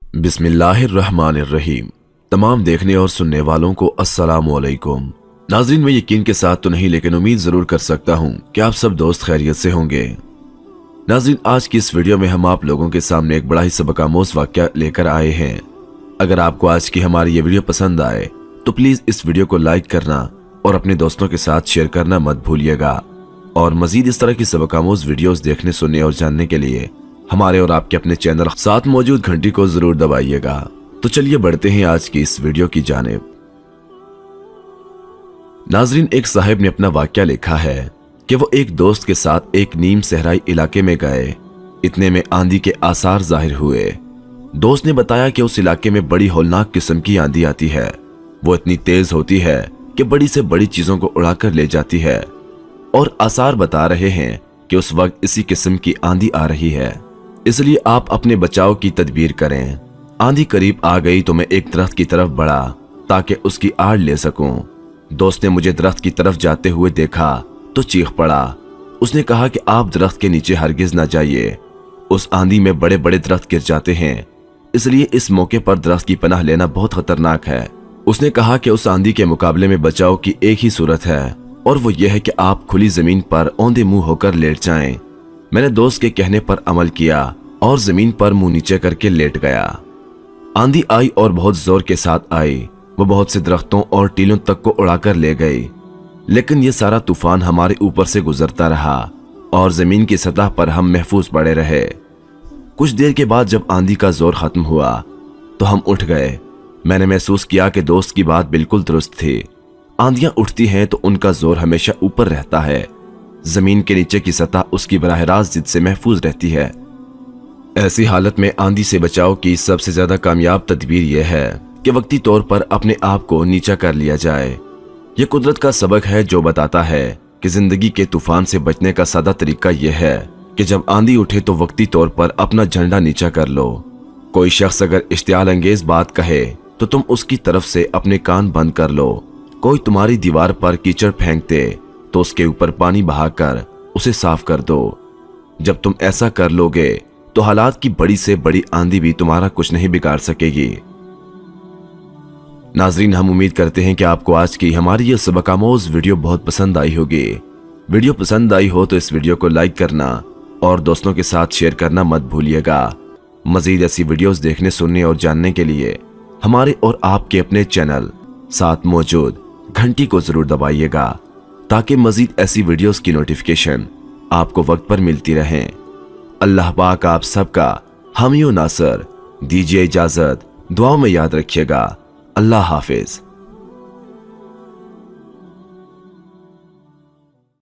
बिस्मिल्लाहिर्रहमानिर्रहीम। तमाम देखने और सुनने वालों को अस्सलामु अलैकुम। नाज़रीन, मैं यकीन के साथ तो नहीं लेकिन उम्मीद जरूर कर सकता हूँ कि आप सब दोस्त खैरियत से होंगे। नाज़रीन, आज की इस वीडियो में हम आप लोगों के सामने एक बड़ा ही सबकामोज़ वाक़या लेकर आए हैं। अगर आपको आज की हमारी ये वीडियो पसंद आए तो प्लीज़ इस वीडियो को लाइक करना और अपने दोस्तों के साथ शेयर करना मत भूलिएगा। और मज़ीद इस तरह की सबकामोज़ वीडियोज़ देखने, सुनने और जानने के लिए हमारे और आपके अपने चैनल साथ मौजूद घंटी को जरूर दबाइएगा। तो चलिए बढ़ते हैं आज की इस वीडियो की जानिब। नाजरीन, एक साहिब ने अपना वाकया लिखा है कि वो एक दोस्त के साथ एक नीम सहराई इलाके में गए। इतने में आंधी के आसार जाहिर हुए। दोस्त ने बताया कि उस इलाके में बड़ी हौलनाक किस्म की आंधी आती है। वो इतनी तेज होती है कि बड़ी से बड़ी चीजों को उड़ाकर ले जाती है और आसार बता रहे हैं कि उस वक्त इसी किस्म की आंधी आ रही है, इसलिए आप अपने बचाव की तदबीर करें। आंधी करीब आ गई तो मैं एक दरख्त की तरफ बढ़ा ताकि उसकी आड़ ले सकूं। दोस्त ने मुझे दरख्त की तरफ जाते हुए देखा तो चीख पड़ा। उसने कहा कि आप दरख्त के नीचे हरगिज ना जाइए, उस आंधी में बड़े बड़े दरख्त गिर जाते हैं, इसलिए इस मौके पर दरख्त की पनाह लेना बहुत खतरनाक है। उसने कहा कि उस आंधी के मुकाबले में बचाव की एक ही सूरत है और वो ये है कि आप खुली जमीन पर औंधे मुंह होकर लेट जाएं। मैंने दोस्त के कहने पर अमल किया और जमीन पर मुंह नीचे करके लेट गया। आंधी आई और बहुत जोर के साथ आई। वो बहुत से दरख्तों और टीलों तक को उड़ाकर ले गई, लेकिन ये सारा तूफान हमारे ऊपर से गुजरता रहा और जमीन की सतह पर हम महफूज पड़े रहे। कुछ देर के बाद जब आंधी का जोर खत्म हुआ तो हम उठ गए। मैंने महसूस किया कि दोस्त की बात बिल्कुल दुरुस्त थी। आंधियां उठती हैं तो उनका जोर हमेशा ऊपर रहता है, जमीन के नीचे की सतह उसकी बराह रास्त जिद से महफूज रहती है। ऐसी हालत में आंधी से बचाव की सबसे ज्यादा कामयाब तदबीर यह है कि वक्ती तौर पर अपने आप को नीचा कर लिया जाए। यह कुदरत का सबक है जो बताता है कि जिंदगी के तूफान से बचने का सादा तरीका यह है कि जब आंधी उठे तो वक्ती तौर पर अपना झंडा नीचा कर लो। कोई शख्स अगर इश्तियाल अंगेज बात कहे तो तुम उसकी तरफ से अपने कान बंद कर लो। कोई तुम्हारी दीवार पर कीचड़ फेंक दे तो उसके ऊपर पानी बहाकर उसे साफ कर दो। जब तुम ऐसा कर लोगे तो हालात की बड़ी से बड़ी आंधी भी तुम्हारा कुछ नहीं बिगाड़ सकेगी। नाजरीन, हम उम्मीद करते हैं कि आपको आज की हमारी ये सबकामोज वीडियो बहुत पसंद आई होगी। वीडियो पसंद आई हो तो इस वीडियो को लाइक करना और दोस्तों के साथ शेयर करना मत भूलिएगा। मजीद ऐसी वीडियोस देखने, सुनने और जानने के लिए हमारे और आपके अपने चैनल साथ मौजूद घंटी को जरूर दबाइएगा ताकि मजीद ऐसी वीडियोस की नोटिफिकेशन आपको वक्त पर मिलती रहे। अल्लाह पाक आप सबका हामी और नासर। दीजिए इजाजत, दुआओं में याद रखिएगा। अल्लाह हाफिज।